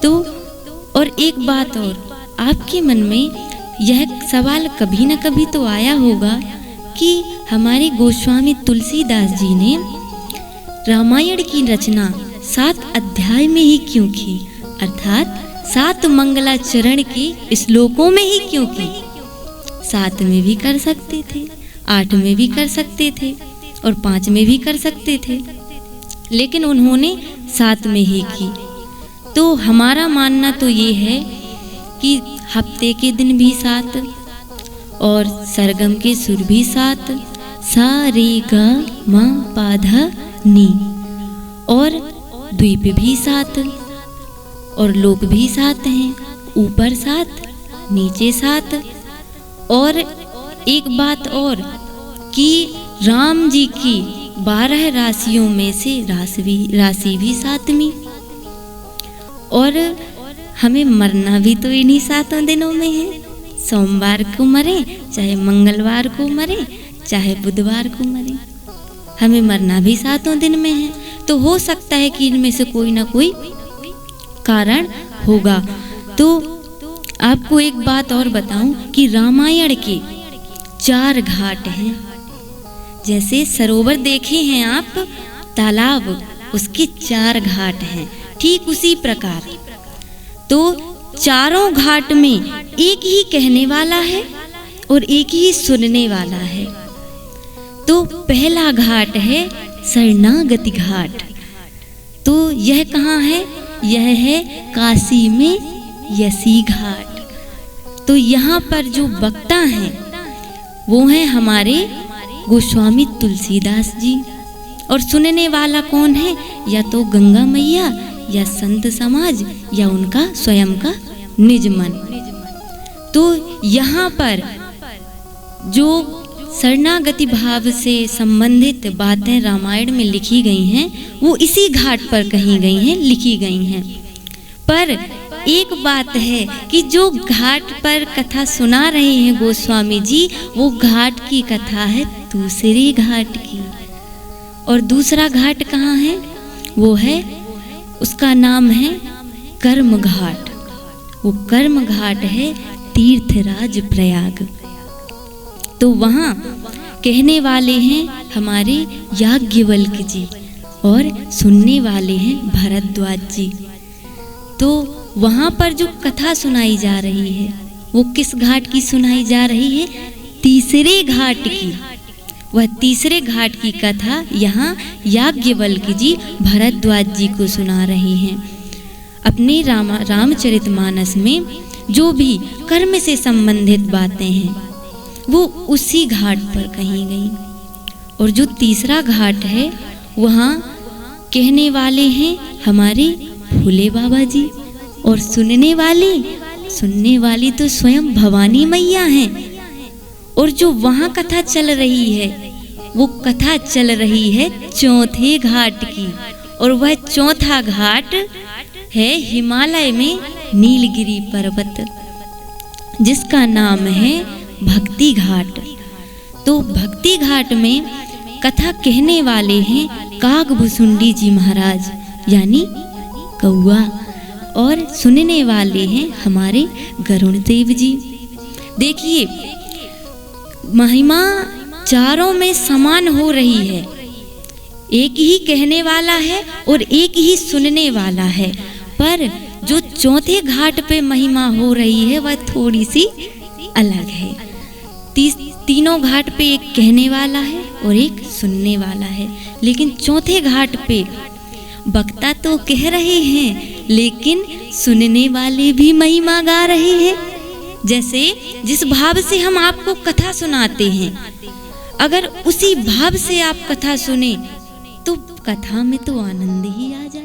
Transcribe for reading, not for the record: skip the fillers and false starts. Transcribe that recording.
तो और एक बात और, आपके मन में यह सवाल कभी न कभी तो आया होगा कि हमारे गोस्वामी तुलसीदास जी ने रामायण की रचना 7 अध्याय में ही क्यों की, अर्थात 7 मंगलाचरण के श्लोकों में ही क्यों की। 7 में भी कर सकते थे, 8 में भी कर सकते थे और 5 में भी कर सकते थे, लेकिन उन्होंने 7 में ही की। तो हमारा मानना तो ये है कि हफ्ते के दिन भी 7 और सरगम के सुर भी 7, सा रे गा मा पा धा नी, और द्वीप भी 7 और लोक भी 7 हैं, ऊपर 7 नीचे 7। और एक बात और कि राम जी की 12 राशियों में से राशि भी 7वीं, और हमें मरना भी तो इन्हीं 7 दिनों में है। सोमवार को मरे, चाहे मंगलवार को मरे, चाहे बुधवार को मरे, हमें मरना भी 7 दिन में है। तो हो सकता है कि इनमें से कोई ना कोई कारण होगा। तो आपको एक बात और बताऊं कि रामायण के 4 घाट हैं। जैसे सरोवर देखे हैं आप, तालाब, उसके 4 घाट हैं, ठीक उसी प्रकार तो चारों घाट में एक ही कहने वाला है और एक ही सुनने वाला है। तो पहला घाट है शरणागति घाट। तो यह कहाँ है? यह है काशी में यसी घाट। तो यहाँ पर जो वक्ता हैं वो हैं हमारे गोस्वामी तुलसीदास जी, और सुनने वाला कौन है? या तो गंगा मैया, या संत समाज, या उनका स्वयं का निज मन। तो यहाँ पर जो शरणागति भाव से संबंधित बातें रामायण में लिखी गई हैं वो इसी घाट पर कही गई हैं, लिखी गई हैं। पर एक बात है कि जो घाट पर कथा सुना रहे हैं गोस्वामी जी, वो घाट की कथा है दूसरे घाट की। और दूसरा घाट कहाँ है? वो है, उसका नाम है कर्म घाट। वो कर्म घाट है तीर्थराज प्रयाग। तो वहाँ कहने वाले हैं हमारे याज्ञवल्क जी और सुनने वाले हैं भरद्वाज जी। तो वहाँ पर जो कथा सुनाई जा रही है वो किस घाट की सुनाई जा रही है? तीसरे घाट की। वह तीसरे घाट की कथा यहाँ याज्ञवल्क जी भरद्वाज जी को सुना रहे हैं। अपने रामचरितमानस में जो भी कर्म से संबंधित बातें हैं वो उसी घाट पर कही गई। और जो तीसरा घाट है वहाँ कहने वाले हैं हमारे फूले बाबा जी, और सुनने वाली तो स्वयं भवानी मैया हैं। और जो वहाँ कथा चल रही है वो कथा चल रही है चौथे घाट की, और वह चौथा घाट है हिमालय में नीलगिरी पर्वत, जिसका नाम है भक्ति घाट। तो भक्ति घाट में कथा कहने वाले हैं कागभुसुंडी जी महाराज, यानी कौआ, और सुनने वाले हैं हमारे गरुण देव जी। देखिए महिमा चारों में समान हो रही है, एक ही कहने वाला है और एक ही सुनने वाला है, पर जो चौथे घाट पे महिमा हो रही है वह थोड़ी सी अलग है। तीनों घाट पे एक कहने वाला है और एक सुनने वाला है, लेकिन चौथे घाट पे वक्ता तो कह रहे हैं लेकिन सुनने वाले भी महिमा गा रहे हैं। जैसे जिस भाव से हम आपको कथा सुनाते हैं, अगर उसी भाव से आप कथा सुने तो कथा में तो आनंद ही आ जाए।